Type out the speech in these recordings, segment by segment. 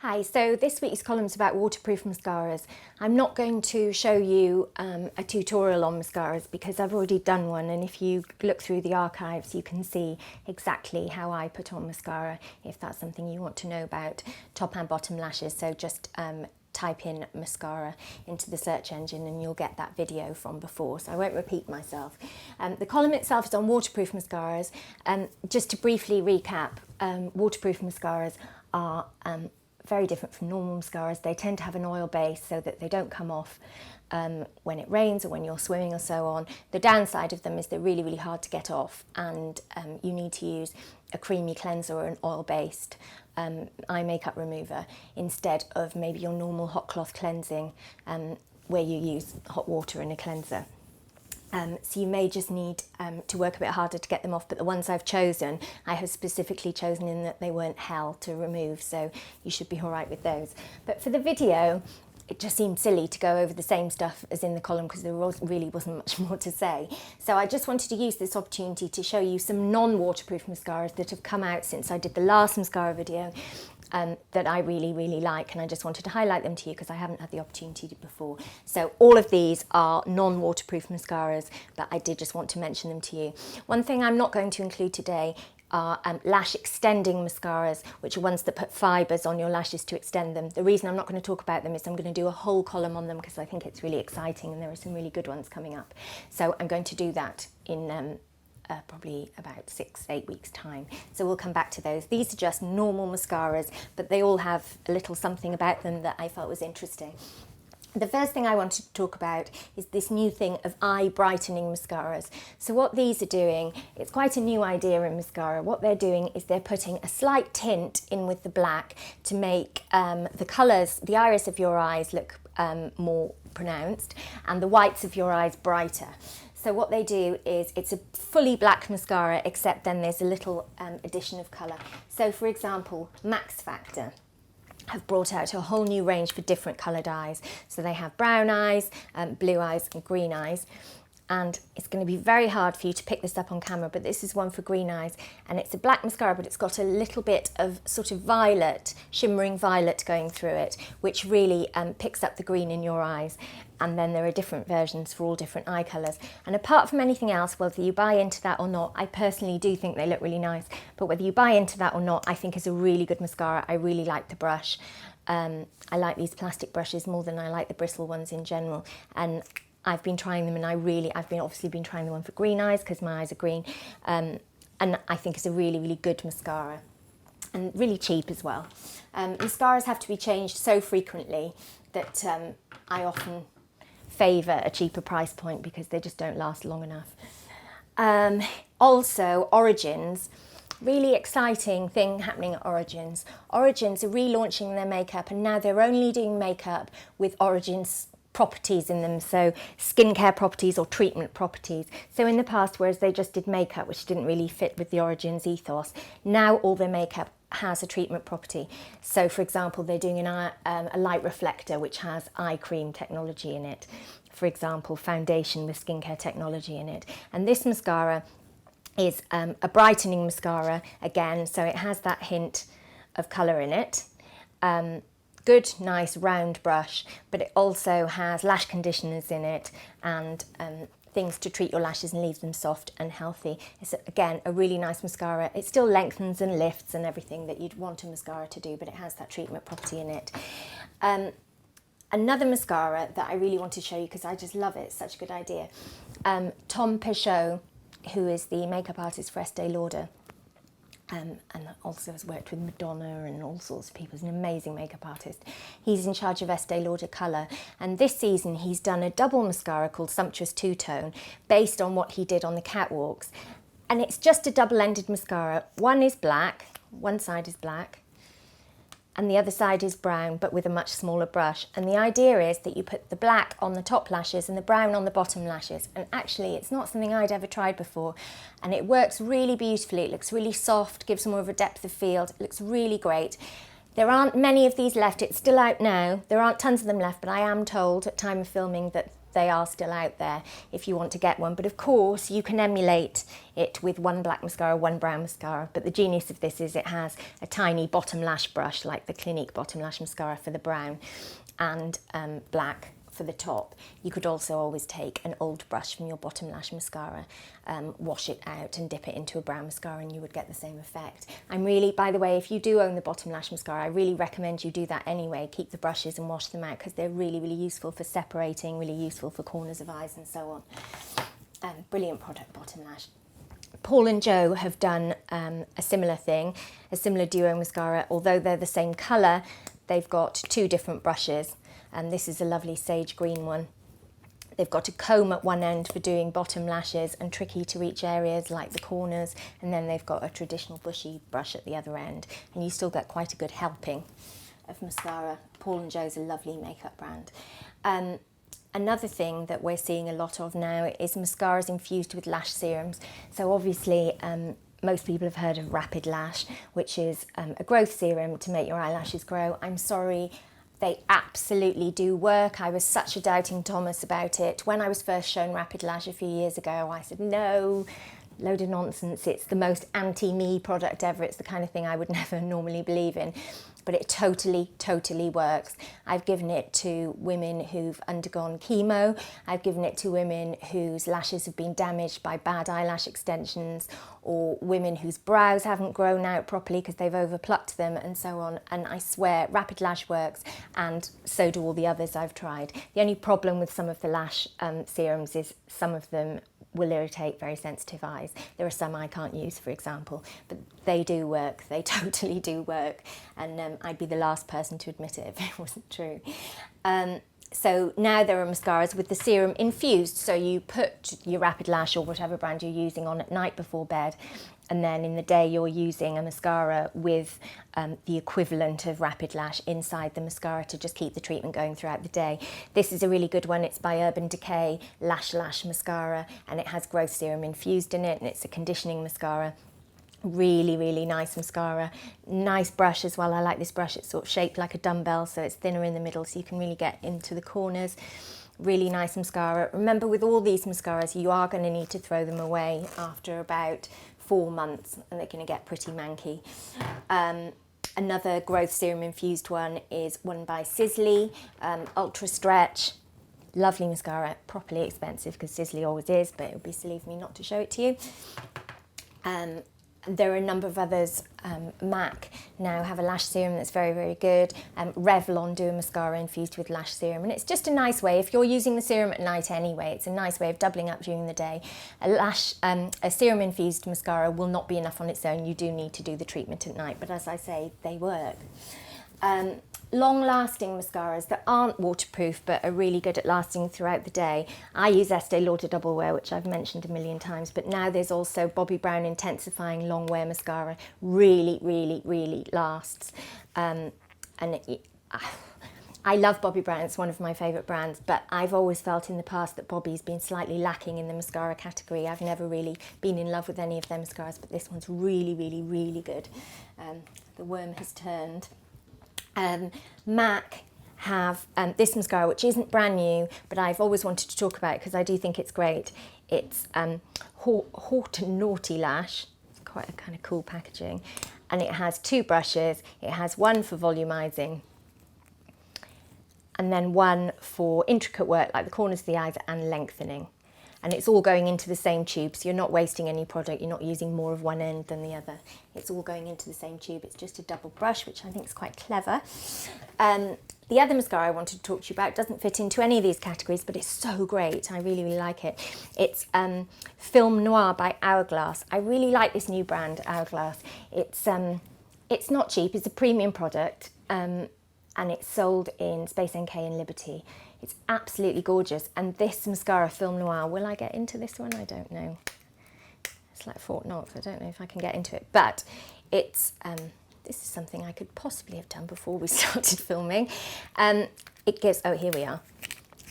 Hi, so this week's column is about waterproof mascaras. I'm not going to show you a tutorial on mascaras because I've already done one, and if you look through the archives you can see exactly how I put on mascara if that's something you want to know about top and bottom lashes. So just type in mascara into the search engine and you'll get that video from before, so I won't repeat myself. The column itself is on waterproof mascaras. Just to briefly recap, waterproof mascaras are very different from normal mascaras. They tend to have an oil base so that they don't come off when it rains or when you're swimming or so on. The downside of them is they're really, really hard to get off, and you need to use a creamy cleanser or an oil-based eye makeup remover instead of maybe your normal hot cloth cleansing where you use hot water and a cleanser. So you may just need to work a bit harder to get them off, but the ones I've chosen, I have specifically chosen in that they weren't hell to remove, so you should be all right with those. But for the video, it just seemed silly to go over the same stuff as in the column because there really wasn't much more to say. So I just wanted to use this opportunity to show you some non-waterproof mascaras that have come out since I did the last mascara video that I really, really like, and I just wanted to highlight them to you because I haven't had the opportunity to before. So all of these are non-waterproof mascaras, but I did just want to mention them to you. One thing I'm not going to include today are lash extending mascaras, which are ones that put fibres on your lashes to extend them. The reason I'm not going to talk about them is I'm going to do a whole column on them because I think it's really exciting and there are some really good ones coming up. So I'm going to do that in probably about 6-8 weeks time. So we'll come back to those. These are just normal mascaras, but they all have a little something about them that I felt was interesting. The first thing I wanted to talk about is this new thing of eye brightening mascaras. So what these are doing, it's quite a new idea in mascara. What they're doing is they're putting a slight tint in with the black to make the colours, the iris of your eyes look more pronounced and the whites of your eyes brighter. So what they do is it's a fully black mascara, except then there's a little addition of colour. So for example, Max Factor have brought out a whole new range for different coloured eyes. So they have brown eyes, blue eyes and green eyes. And it's going to be very hard for you to pick this up on camera, but this is one for green eyes, and it's a black mascara, but it's got a little bit of sort of violet, shimmering violet going through it, which really picks up the green in your eyes. And then there are different versions for all different eye colours. And apart from anything else, whether you buy into that or not, I personally do think they look really nice, but whether you buy into that or not, I think is a really good mascara. I really like the brush. I like these plastic brushes more than I like the bristle ones in general. And I've been trying them, and I've obviously been trying the one for green eyes because my eyes are green, and I think it's a really, really good mascara and really cheap as well. Mascaras have to be changed so frequently that I often favour a cheaper price point because they just don't last long enough. Also, Origins. Really exciting thing happening at Origins. Origins are relaunching their makeup, and now they're only doing makeup with Origins properties in them, so skincare properties or treatment properties. So in the past, whereas they just did makeup, which didn't really fit with the Origins ethos, now all their makeup has a treatment property. So for example, they're doing a light reflector which has eye cream technology in it. For example, foundation with skincare technology in it. And this mascara is a brightening mascara again, so it has that hint of colour in it. Good, nice, round brush, but it also has lash conditioners in it and things to treat your lashes and leave them soft and healthy. It's, again, a really nice mascara. It still lengthens and lifts and everything that you'd want a mascara to do, but it has that treatment property in it. Another mascara that I really want to show you because I just love it, it's such a good idea. Tom Peugeot, who is the makeup artist for Estee Lauder, and also has worked with Madonna and all sorts of people. He's an amazing makeup artist. He's in charge of Estee Lauder Colour, and this season he's done a double mascara called Sumptuous Two Tone based on what he did on the catwalks, and it's just a double-ended mascara. One is black, one side is black, and the other side is brown, but with a much smaller brush. And the idea is that you put the black on the top lashes and the brown on the bottom lashes. And actually, it's not something I'd ever tried before. And it works really beautifully. It looks really soft, gives more of a depth of field. It looks really great. There aren't many of these left. It's still out now. There aren't tons of them left, but I am told at time of filming that they are still out there if you want to get one. But of course you can emulate it with one black mascara, one brown mascara. But the genius of this is it has a tiny bottom lash brush like the Clinique bottom lash mascara for the brown, and black for the top. You could also always take an old brush from your bottom lash mascara, wash it out and dip it into a brown mascara, and you would get the same effect. I'm really, by the way, if you do own the bottom lash mascara, I really recommend you do that anyway. Keep the brushes and wash them out, because they're really, really useful for separating, really useful for corners of eyes and so on. Brilliant product, bottom lash. Paul and Joe have done a similar thing, a similar duo mascara. Although they're the same colour, they've got two different brushes. And this is a lovely sage green one. They've got a comb at one end for doing bottom lashes and tricky to reach areas like the corners, and then they've got a traditional bushy brush at the other end, and you still get quite a good helping of mascara. Paul and Joe's a lovely makeup brand. Another thing that we're seeing a lot of now is mascaras infused with lash serums. So obviously most people have heard of Rapid Lash, which is a growth serum to make your eyelashes grow. I'm sorry, they absolutely do work. I was such a doubting Thomas about it. When I was first shown Rapid Lash a few years ago, I said, no, load of nonsense. It's the most anti-me product ever. It's the kind of thing I would never normally believe in. But it totally, totally works. I've given it to women who've undergone chemo. I've given it to women whose lashes have been damaged by bad eyelash extensions, or women whose brows haven't grown out properly because they've overplucked them, and so on. And I swear, Rapid Lash works, and so do all the others I've tried. The only problem with some of the lash serums is some of them will irritate very sensitive eyes. There are some I can't use, for example, but they do work. They totally do work, and I'd be the last person to admit it if it wasn't true. So now there are mascaras with the serum infused. So you put your Rapid Lash or whatever brand you're using on at night before bed, and then in the day you're using a mascara with the equivalent of Rapid Lash inside the mascara to just keep the treatment going throughout the day. This is a really good one. It's by Urban Decay Lash Mascara, and it has growth serum infused in it, and it's a conditioning mascara. Really, really nice mascara. Nice brush as well. I like this brush. It's sort of shaped like a dumbbell, so it's thinner in the middle, so you can really get into the corners. Really nice mascara. Remember, with all these mascaras, you are going to need to throw them away after about 4 months, and they're going to get pretty manky. Another growth serum infused one is one by Sisley, Ultra Stretch. Lovely mascara, properly expensive because Sisley always is, but it would be silly of me not to show it to you. There are a number of others. MAC now have a lash serum that's very, very good. Revlon do a mascara infused with lash serum, and it's just a nice way, if you're using the serum at night anyway, it's a nice way of doubling up during the day. A serum infused mascara will not be enough on its own. You do need to do the treatment at night, but as I say, they work. Long-lasting mascaras that aren't waterproof but are really good at lasting throughout the day. I use Estee Lauder Double Wear, which I've mentioned a million times, but now there's also Bobbi Brown Intensifying Long Wear Mascara. Really, really, really lasts. I love Bobbi Brown, it's one of my favourite brands, but I've always felt in the past that Bobbi's been slightly lacking in the mascara category. I've never really been in love with any of their mascaras, but this one's really, really, really good. The worm has turned. MAC have this mascara, which isn't brand new, but I've always wanted to talk about it because I do think it's great. It's Haute Naughty Lash. It's quite a kind of cool packaging. And it has two brushes. It has one for volumizing and then one for intricate work like the corners of the eyes and lengthening. And it's all going into the same tube, so you're not wasting any product, you're not using more of one end than the other. It's all going into the same tube. It's just a double brush, which I think is quite clever. The other mascara I wanted to talk to you about doesn't fit into any of these categories, but it's so great. I really, really like it. It's Film Noir by Hourglass. I really like this new brand, Hourglass. It's not cheap, it's a premium product, and it's sold in Space NK and Liberty. It's absolutely gorgeous, and this mascara, Film Noir, will I get into this one? I don't know. It's like Fort Knox, I don't know if I can get into it, but it's, this is something I could possibly have done before we started filming. It gives, oh, here we are.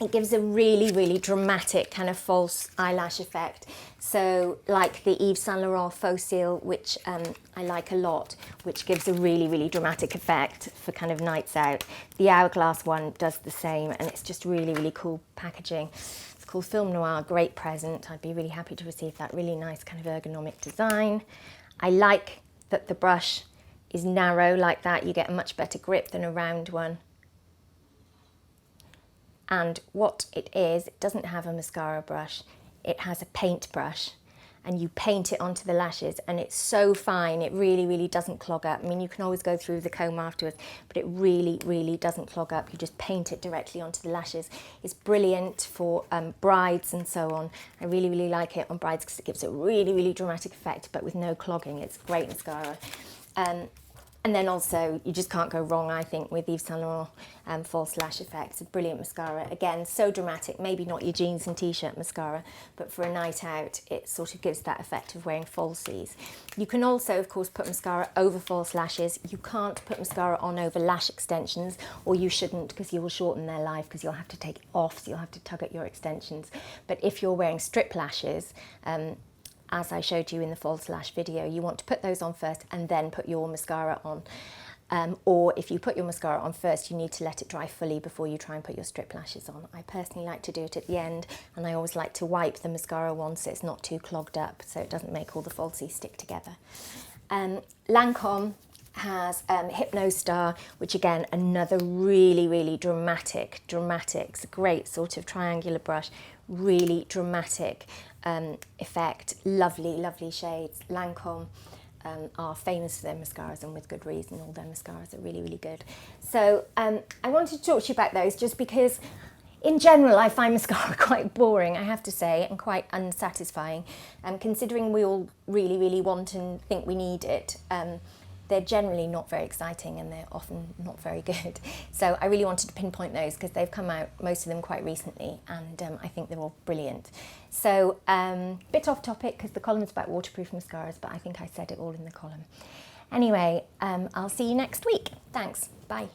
it gives a really, really dramatic kind of false eyelash effect. So like the Yves Saint Laurent Faux Cils, which I like a lot, which gives a really, really dramatic effect for kind of nights out. The Hourglass one does the same, and it's just really, really cool packaging. It's called Film Noir, great present. I'd be really happy to receive that. Really nice kind of ergonomic design. I like that the brush is narrow like that. You get a much better grip than a round one. And what it is, it doesn't have a mascara brush, it has a paint brush, and you paint it onto the lashes, and it's so fine, it really, really doesn't clog up. I mean, you can always go through the comb afterwards, but it really, really doesn't clog up. You just paint it directly onto the lashes. It's brilliant for brides and so on. I really, really like it on brides because it gives a really, really dramatic effect, but with no clogging. It's great mascara. And then also, you just can't go wrong, I think, with Yves Saint Laurent False Lash Effect. It's a brilliant mascara. Again, so dramatic, maybe not your jeans and t-shirt mascara, but for a night out, it sort of gives that effect of wearing falsies. You can also, of course, put mascara over false lashes. You can't put mascara on over lash extensions, or you shouldn't, because you will shorten their life, because you'll have to take it off, so you'll have to tug at your extensions. But if you're wearing strip lashes, as I showed you in the false lash video, you want to put those on first and then put your mascara on. Or if you put your mascara on first, you need to let it dry fully before you try and put your strip lashes on. I personally like to do it at the end, and I always like to wipe the mascara once so it's not too clogged up, so it doesn't make all the falsies stick together. Lancome has Hypnostar, which again, another really, really dramatic, it's a great sort of triangular brush, really dramatic effect, lovely, lovely shades. Lancome are famous for their mascaras, and with good reason. All their mascaras are really, really good. So I wanted to talk to you about those just because in general I find mascara quite boring, I have to say, and quite unsatisfying. Considering we all really, really want and think we need it, they're generally not very exciting, and they're often not very good. So I really wanted to pinpoint those because they've come out, most of them quite recently, and I think they're all brilliant. So bit off topic because the column's about waterproof mascaras, but I think I said it all in the column. Anyway, I'll see you next week. Thanks. Bye.